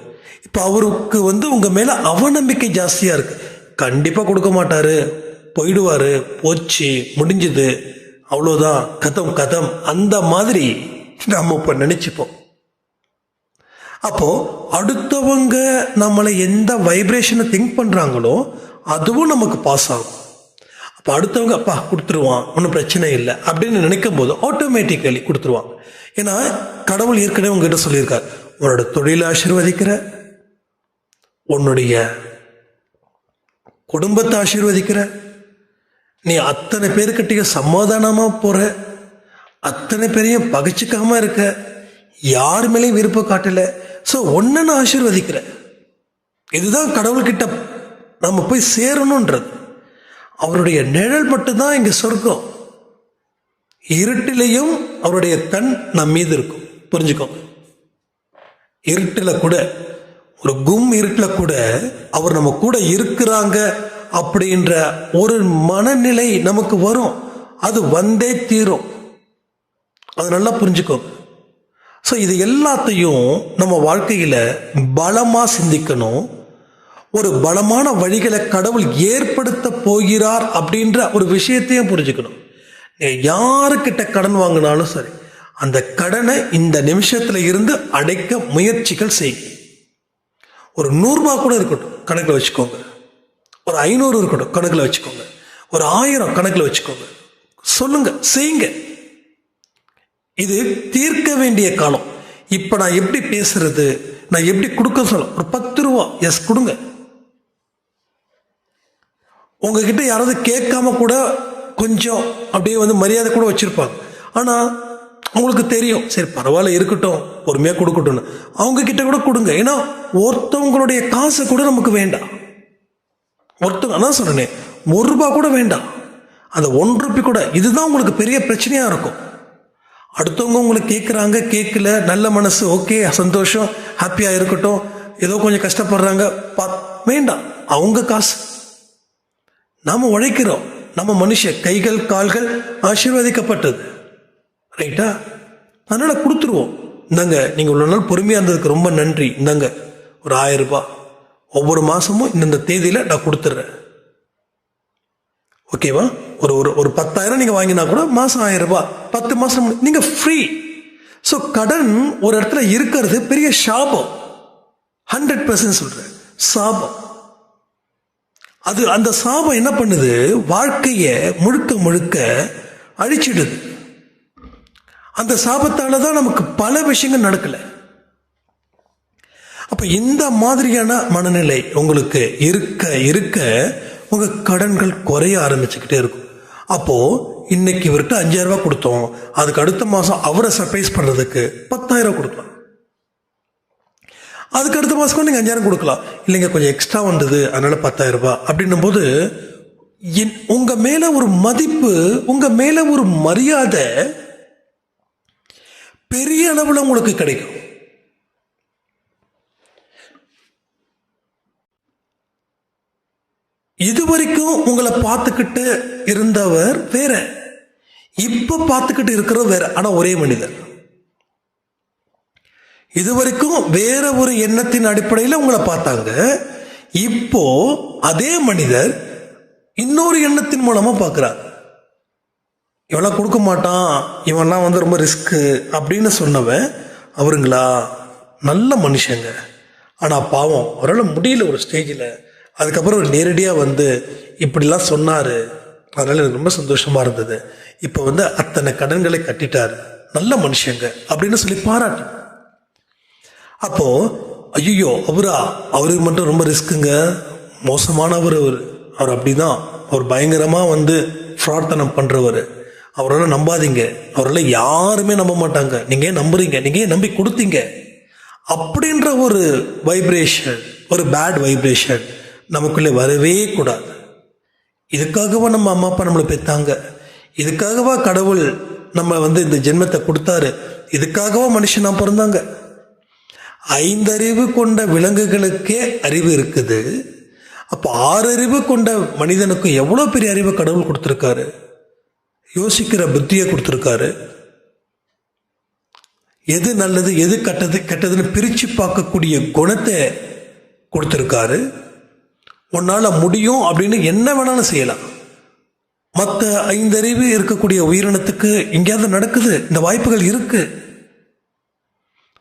இப்போ அவருக்கு உங்கள் மேலே அவநம்பிக்கை ஜாஸ்தியாக இருக்குது. கண்டிப்பாக கொடுக்க மாட்டார், போயிடுவார், போச்சு, முடிஞ்சுது, அவ்வளோதான், கதம் அந்த மாதிரி நம்ம இப்போ நினச்சிப்போம். அப்போது அடுத்தவங்க நம்மளை எந்த வைப்ரேஷனை திங்க் பண்ணுறாங்களோ அதுவும் நமக்கு பாஸ் ஆகும். அப்போ அடுத்தவங்க அப்பா கொடுத்துருவான், ஒன்றும் பிரச்சனை இல்லை அப்படின்னு நினைக்கும் போது ஆட்டோமேட்டிக்கலி கொடுத்துருவான். ஏன்னா கடவுள் ஏற்கனவே உங்ககிட்ட சொல்லியிருக்கார், உன்னோட தொழிலை ஆசீர்வதிக்கிற, உன்னுடைய குடும்பத்தை ஆசீர்வதிக்கிற, நீ அத்தனை பேருக்கிட்டையும் சமாதானமாக போகிற, அத்தனை பேரையும் பகைச்சிக்காமல் இருக்க, யார் மேலேயும் விருப்பம் காட்டலை. ஸோ ஒன்றை நான் ஆசீர்வதிக்கிறேன். இதுதான் கடவுள்கிட்ட நம்ம போய் சேரணுன்றது. அவருடைய நிழல் மட்டும்தான் இங்கே சொர்க்கம். இருட்டிலையும் அவருடைய கண் நம் மீது இருக்கும். புரிஞ்சுக்கோங்க. இருட்டில் கூட, ஒரு இருட்டில் கூட அவர் நம்ம கூட இருக்கிறாங்க அப்படின்ற ஒரு மனநிலை நமக்கு வரும். அது வந்தே தீரும். அது நல்லா புரிஞ்சுக்கோங்க. ஸோ இது எல்லாத்தையும் நம்ம வாழ்க்கையில் பலமாக சிந்திக்கணும். ஒரு பலமான வழிகளை கடவுள் ஏற்படுத்த போகிறார் அப்படின்ற ஒரு விஷயத்தையும் புரிஞ்சுக்கணும். யாருக்கிட்ட கடன் வாங்கினாலும் சரி, அந்த கடனை இந்த நிமிஷத்துல இருந்து அடைக்க முயற்சிகள் செய்யும். ஒரு 100 ரூபாய் கூட இருக்கட்டும் கணக்கில் வச்சுக்கோங்க, ஒரு 500 இருக்கட்டும் கணக்கில் வச்சுக்கோங்க, ஒரு 1000 கணக்கில் வச்சுக்கோங்க, சொல்லுங்க, செய்யுங்க. இது தீர்க்க வேண்டிய காலம். இப்ப நான் எப்படி பேசுறது, நான் எப்படி கொடுக்க சொல்ல, ஒரு 10 ரூபா எஸ் கொடுங்க. உங்ககிட்ட யாராவது கேட்காம கூட கொஞ்சம் அப்படியே மரியாதை கூட வச்சிருப்பாங்க. ஆனா உங்களுக்கு தெரியும், சரி பரவாயில்ல இருக்கட்டும், பொறுமையா கொடுக்கட்டும்னு அவங்க கிட்ட கூட கொடுங்க. ஏன்னா ஒருத்தவங்களுடைய காசு கூட நமக்கு வேண்டாம். ஒருத்தவங்க அதான் சொல்றேன், 1 ரூபாய் கூட வேண்டாம், அந்த 1 ரூபாய் கூட. இதுதான் உங்களுக்கு பெரிய பிரச்சனையா இருக்கும். அடுத்தவங்க உங்களுக்கு கேட்குறாங்க, கேட்கல, நல்ல மனசு, ஓகே, சந்தோஷம், ஹாப்பியா இருக்கட்டும். ஏதோ கொஞ்சம் கஷ்டப்படுறாங்க, வேண்டாம், அவங்க காசு. நாம உழைக்கிறோம், நம்ம மனுஷ கைகள் கால்கள் ஆசீர்வதிக்கப்பட்டது, ரைட்டா? அதனால கொடுத்துருவோம். இந்தாங்க, நீங்க இவ்வளவு நாள் பொறுமையா இருந்ததுக்கு ரொம்ப நன்றி, இந்தாங்க ஒரு 1000 ரூபாய், ஒவ்வொரு மாசமும் இந்த தேதியில நான் கொடுத்துட்றேன், ஓகேவா? ஒரு 10,000 நீங்க வாங்கினா கூட மாசம் 1000 ரூபாய், 10 மாசம் நீங்க ஃப்ரீ. ஸோ கடன் ஒரு இடத்துல இருக்கிறது பெரிய சாபம். 100% சொல்றேன், சாபம். அது அந்த சாபம் என்ன பண்ணுது, வாழ்க்கைய முழுக்க முழுக்க அழிச்சிடுது. அந்த சாபத்தால தான் நமக்கு பல விஷயங்கள் நடக்கல. அப்ப இந்த மாதிரியான மனநிலை உங்களுக்கு இருக்க இருக்க உங்க கடன்கள் குறைய ஆரம்பிச்சுக்கிட்டே இருக்கும். அப்போ இன்னைக்கு இவர்கிட்ட 5000 ரூபாய் கொடுத்தோம், அதுக்கு அடுத்த மாசம் அவரை சர்ப்ரைஸ் பண்றதுக்கு 10,000 கொடுக்கலாம். அதுக்கு அடுத்த மாசம் நீங்க 5000 கொடுக்கலாம். இல்லைங்க கொஞ்சம் எக்ஸ்ட்ரா வந்தது அதனால 10,000 ரூபாய் அப்படின்னும் போது உங்க மேல ஒரு மதிப்பு, உங்க மேல ஒரு மரியாதை பெரிய அளவுல உங்களுக்கு கிடைக்கும். இதுவரைக்கும் உங்களை பார்த்துக்கிட்டு இருந்தவர் வேற, இப்ப பார்த்துக்கிட்டு இருக்கிறவர் வேற, ஆனா ஒரே மனிதர். இதுவரைக்கும் வேற ஒரு எண்ணத்தின் அடிப்படையில் உங்களை பார்த்தாங்க, இப்போ அதே மனிதர் இன்னொரு எண்ணத்தின் மூலமா பார்க்கிறார். இவெல்லாம் கொடுக்க மாட்டான், இவன்லாம் ரொம்ப ரிஸ்க் அப்படின்னு சொன்னவன் அவருங்களா நல்ல மனுஷங்க, ஆனா பாவம் அவரால் முடியல ஒரு ஸ்டேஜில். அதுக்கப்புறம் ஒரு நேரடியாக இப்படிலாம் சொன்னாரு, அதனால எனக்கு ரொம்ப சந்தோஷமா இருந்தது. இப்போ அத்தனை கடன்களை கட்டிட்டாரு, நல்ல மனுஷங்க அப்படின்னு சொல்லி பாராட்டு. அப்போ ஐயோ அவருக்கு மட்டும் ரொம்ப ரிஸ்க்குங்க, மோசமானவர் அவர் அப்படிதான், அவர் பயங்கரமா ஃப்ராட்தனம் பண்றவர், அவரெல்லாம் நம்பாதீங்க, அவரெல்லாம் யாருமே நம்ப மாட்டாங்க, நீங்க ஏன் நம்புறீங்க, நீங்க ஏன் நம்பி கொடுத்தீங்க அப்படின்ற ஒரு வைப்ரேஷன், ஒரு பேட் வைப்ரேஷன் நமக்குள்ளே வரவே கூடாது. இதுக்காகவா நம்ம அம்மா அப்பா நம்மளை பெற்றாங்க? இதுக்காகவா கடவுள் நம்ம இந்த ஜென்மத்தை கொடுத்தாரு? இதுக்காகவா மனுஷனா பிறந்தாங்க? 5 அறிவு கொண்ட விலங்குகளுக்கே அறிவு இருக்குது. அப்போ 6 அறிவு கொண்ட மனிதனுக்கு எவ்வளோ பெரிய அறிவை கடவுள் கொடுத்துருக்காரு, யோசிக்கிற புத்தியை கொடுத்துருக்காரு. எது நல்லது எது கெட்டதுன்னு பிரித்து பார்க்கக்கூடிய குணத்தை கொடுத்துருக்காரு. உன்னால முடியும் அப்படின்னு என்ன வேணாலும் செய்யலாம். மற்ற 5 அறிவு இருக்கக்கூடிய உயிரினத்துக்கு எங்கேயாவது நடக்குது, இந்த வாய்ப்புகள் இருக்கு.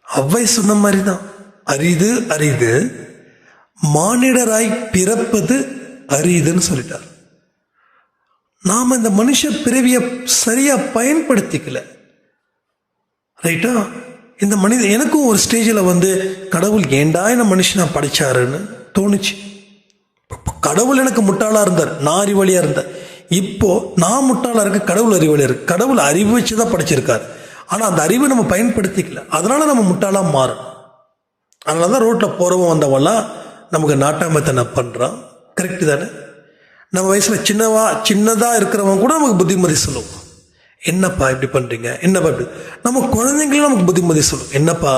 அவ்வை சொன்ன மாதிரி தான், அரிது அரிது மானிடராய் பிறப்பது அரிதுன்னு சொல்லிட்டார். நாம இந்த மனுஷ பிறவியை சரியா பயன்படுத்திக்கல. ரைட்டா? இந்த மனிதன் எனக்கும் ஒரு ஸ்டேஜில் கடவுள் ஏண்டா என்ன மனுஷனா படைச்சாருன்னு தோணுச்சு. கடவுள் எனக்கு முட்டாளா இருந்தார், நான் அறிவாளியா இருந்தேன். இப்போ நான் முட்டாளா இருக்க, கடவுள் அறிவாளியா இருக்கு. கடவுள் அறிவு வச்சுதான் படைச்சிருக்காரு, ஆனா அந்த அறிவை நம்ம பயன்படுத்திக்கல, அதனால நம்ம முட்டாளா மாறும். அதனாலதான் ரோட்ல போறவன் வந்தவெல்லாம் நமக்கு நாட்டாமத்தனை பண்றான். கரெக்டு தானே? நம்ம வயசுல சின்னதா இருக்கிறவங்க கூட நமக்கு புத்திமதி சொல்லுவோம், என்னப்பா இப்படி பண்றீங்க, என்னப்பா இப்படி. நம்ம குழந்தைங்களும் நமக்கு புத்திமதி சொல்லும், என்னப்பா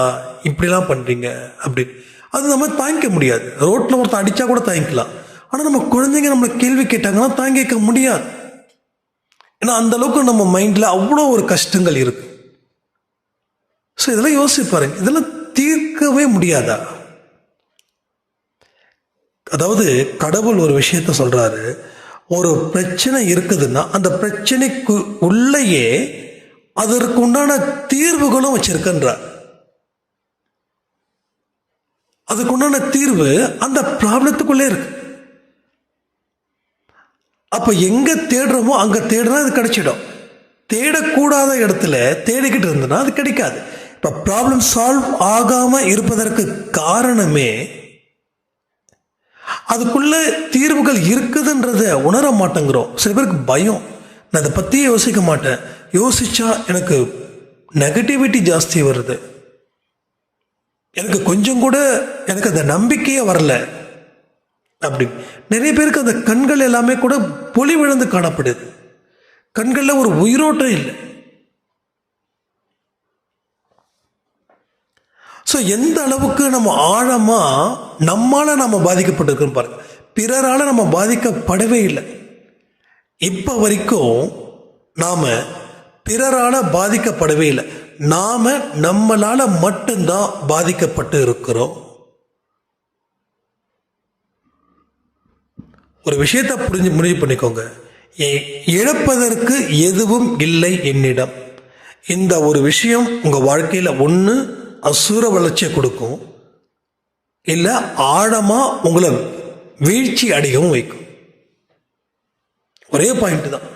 இப்படிலாம் பண்றீங்க அப்படின்னு. அது நம்ம தாங்கிக்க முடியாது. ரோட்ல ஒருத்தர் அடிச்சா கூட தாங்கிக்கலாம், ஆனா நம்ம குழந்தைங்க நம்மளை கேள்வி கேட்டாங்கன்னா தாங்கிக்க முடியாது. ஏன்னா அந்த அளவுக்கு நம்ம மைண்ட்ல அவ்வளோ ஒரு கஷ்டங்கள் இருக்கு. ஸோ இதெல்லாம் யோசிச்சு பாருங்க, இதெல்லாம் தீர்க்கவே முடியாதா? அதாவது கடவுள் ஒரு விஷயத்த சொல்றாரு, ஒரு பிரச்சனை இருக்குதுன்னா அந்த பிரச்சனைக்கு உள்ளேயே அதற்கு உண்டான தீர்வுகளும் வச்சிருக்கின்றார். அதுக்கு உண்டான தீர்வு அந்த ப்ராப்ளத்துக்குள்ளே இருக்கு. அப்ப எங்க தேடுறோமோ அங்க தேடுனா அது கிடைச்சிடும். தேடக்கூடாத இடத்துல தேடிக்கிட்டு இருந்ததுன்னா அது கிடைக்காது. இப்ப ப்ராப்ளம் சால்வ் ஆகாம இருப்பதற்கு காரணமே அதுக்குள்ள தீர்வுகள் இருக்குதுன்றத உணர மாட்டேங்கிறோம். சில பேருக்கு பயம், நான் அதை பத்தியே யோசிக்க மாட்டேன், யோசிச்சா எனக்கு நெகட்டிவிட்டி ஜாஸ்தி வருது, எனக்கு கொஞ்சம் கூட எனக்கு அந்த நம்பிக்கையே வரல அப்படி. நிறைய பேருக்கு அந்த கண்கள் எல்லாமே கூட பொலி விழுந்து காணப்படுது, கண்கள்ல ஒரு உயிரோட்டம் இல்லை. ஸோ எந்த அளவுக்கு நம்ம ஆழமா நம்மால நம்ம பாதிக்கப்பட்டிருக்கோம் பாருங்க. பிறரால நம்ம பாதிக்கப்படவே இல்லை. இப்ப வரைக்கும் நாம பிறரால பாதிக்கப்படவே இல்லை, நாம நம்மளால மட்டும்தான் பாதிக்கப்பட்டு இருக்கிறோம். ஒரு விஷயத்தை முடிவு பண்ணிக்கோங்க, இழப்பதற்கு எதுவும் இல்லை என்னிடம். இந்த ஒரு விஷயம் உங்க வாழ்க்கையில ஒன்று அசுர வளர்ச்சியை கொடுக்கும், இல்ல ஆழமா உங்களை வீழ்ச்சி அடையவும் வைக்கும். ஒரே பாயிண்ட் தான்,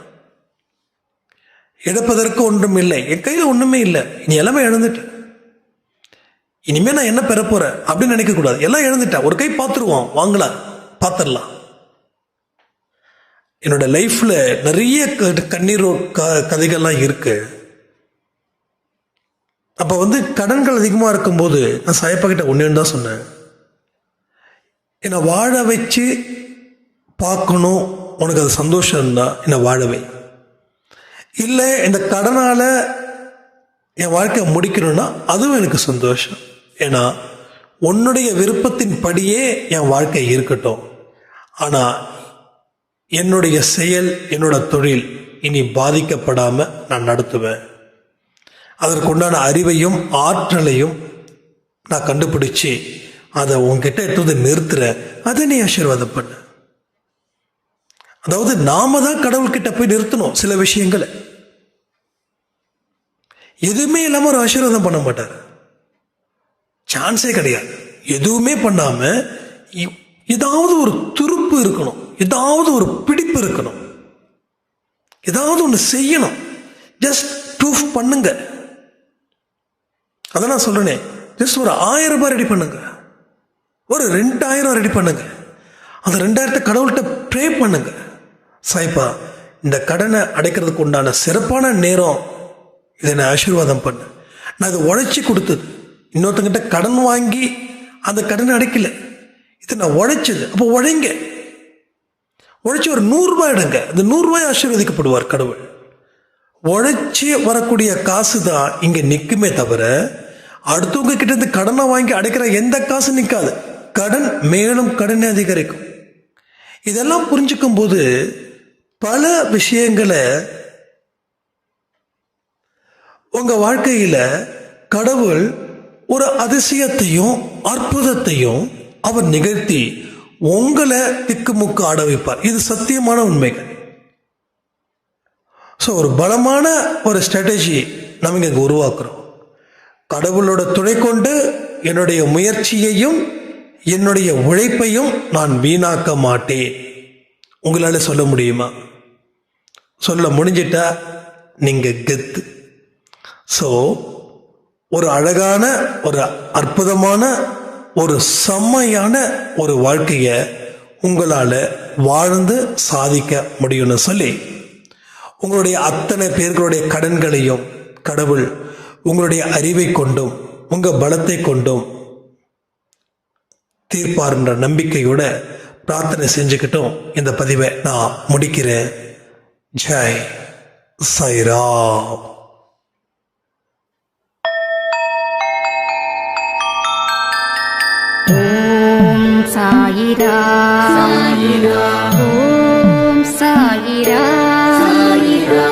இழப்பதற்கு ஒன்றும் இல்லை, என் கையில ஒண்ணுமே இல்லை, இனி எல்லாமே இழந்துட்டேன், இனிமே நான் என்ன பெற போறேன் அப்படின்னு நினைக்க கூடாது. எல்லாம் இழந்துட்டேன், ஒரு கை பார்த்துருவோம், வாங்கலாம், பார்த்துடலாம். என்னோட லைஃப்ல நிறைய கண்ணீரோ கதைகள்லாம் இருக்கு. அப்ப கடன்கள் அதிகமா இருக்கும்போது நான் சாயப்பா கிட்ட ஒண்ணு தான் சொன்னேன், என்னை வாழ வச்சு பார்க்கணும், உனக்கு அது சந்தோஷம் இருந்தா என்னை வாழவை, இல்லை இந்த கடனால என் வாழ்க்கையை முடிக்கணும்னா அதுவும் எனக்கு சந்தோஷம். ஏன்னா உன்னுடைய விருப்பத்தின் படியே என் வாழ்க்கை இருக்கட்டும், ஆனா என்னுடைய செயல் என்னோட தொழில் இனி பாதிக்கப்படாம நான் நடத்துவேன். அதற்கு உண்டான அறிவையும் ஆற்றலையும் நான் கண்டுபிடிச்சு அதை உன்கிட்ட எடுத்து நிறுத்துற, அதை நீ ஆசீர்வாதம் பண்ண. அதாவது நாம தான் கடவுள்கிட்ட போய் நிறுத்தணும் சில விஷயங்களை. எதுவுமே இல்லாம ஒரு ஆசீர்வாதம் பண்ண மாட்டார், சான்ஸே கிடையாது. எதுவுமே பண்ணாம ஏதாவது ஒரு துருப்பு இருக்கணும், ஏதாவது ஒரு பிடிப்பு இருக்கணும், ஏதாவது ஒன்று செய்யணும். ஜஸ்ட் ப்ரூஃப் பண்ணுங்க. அதான் நான் சொல்றேனே, ஜஸ்ட் ஒரு 1000 ரூபாய் ரெடி பண்ணுங்க, ஒரு 2000 ரெடி பண்ணுங்க. அந்த 2000 கடவுள்கிட்ட ப்ரே பண்ணுங்க. சாய்ப்பா, இந்த கடனை அடைக்கிறதுக்கு உண்டான சிறப்பான நேரம், இதை நான் ஆசீர்வாதம் பண்ணு. நான் இதை உழைச்சி கொடுத்தது, இன்னொருத்தங்கிட்ட கடன் வாங்கி அந்த கடனை அடைக்கல, இதை நான் உழைச்சது. அப்போ உழைங்க, உழைச்சி ஒரு 100 ரூபாய் எடுங்க. அந்த 100 ரூபாய் ஆசீர்வதிக்கப்படுவார் கடவுள். உழைச்சி வரக்கூடிய காசு தான் இங்கே நிற்குமே தவிர, அடுத்தவங்க கிட்ட இருந்து கடனை வாங்கி அடைக்கிற எந்த காசு நிற்காது. கடன் மேலும் கடனை அதிகரிக்கும். இதெல்லாம் புரிஞ்சுக்கும் போது பல விஷயங்களை உங்க வாழ்க்கையில கடவுள் ஒரு அதிசயத்தையும் அற்புதத்தையும் அவர் நிகழ்த்தி உங்களை திக்குமுக்கு ஆட வைப்பார். இது சத்தியமான உண்மைகள். ஸோ ஒரு பலமான ஒரு ஸ்ட்ராட்டஜி நம்ம இங்கே உருவாக்குறோம். கடவுளோட துணை கொண்டு என்னுடைய முயற்சியையும் என்னுடைய உழைப்பையும் நான் வீணாக்க மாட்டேன். உங்களால் சொல்ல முடியுமா? சொல்ல முடிஞ்சிட்டா நீங்க கெத்து. ஸோ ஒரு அழகான, ஒரு அற்புதமான, ஒரு செம்மையான ஒரு வாழ்க்கையை உங்களால் வாழ்ந்து சாதிக்க முடியும்னு சொல்லி, உங்களுடைய அத்தனை பேர்களுடைய கடன்களையும் கடவுள் உங்களுடைய அறிவை கொண்டும் உங்கள் பலத்தை கொண்டும் தீர்ப்பார்ன்ற நம்பிக்கையோட பிரார்த்தனை செஞ்சுக்கிட்டும் இந்த பதிவை நான் முடிக்கிறேன். ஜெய் சாய்ராம். ஓம் சாயிரா சாயிரா, ஓம் சாயிரா சாயிரா.